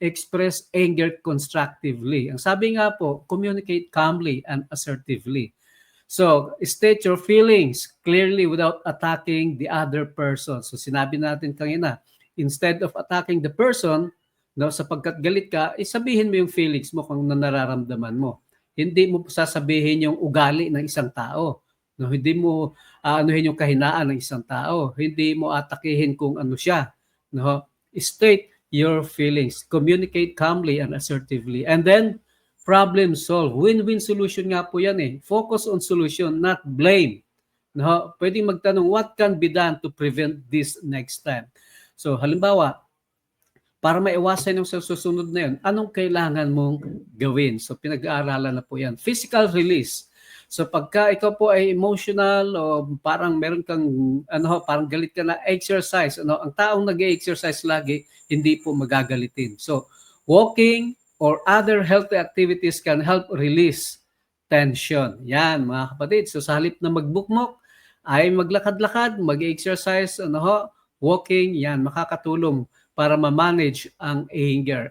express anger constructively. Ang sabi nga po, communicate calmly and assertively. So, state your feelings clearly without attacking the other person. So, sinabi natin kanina, instead of attacking the person, no, sapagkat galit ka, sabihin mo yung feelings mo kung nararamdaman mo. Hindi mo sasabihin yung ugali ng isang tao. No, hindi mo anuhin yung kahinaan ng isang tao. Hindi mo atakihin kung ano siya. No? State your feelings. Communicate calmly and assertively. And then, problem solve. Win-win solution nga po yan eh. Focus on solution, not blame. No? Pwedeng magtanong, what can be done to prevent this next time? So, halimbawa, para maiwasan yung sa susunod na yun, anong kailangan mong gawin? So, pinag-aaralan na po yan. Physical release. So, pagka ikaw po ay emotional o parang meron kang, parang galit ka na, exercise. Ang taong nag-exercise lagi, hindi po magagalitin. So, walking or other healthy activities can help release tension. Yan, mga kapatid. So, sa halip na magbukmok, ay maglakad-lakad, mag-exercise, walking, yan, makakatulong para ma-manage ang anger.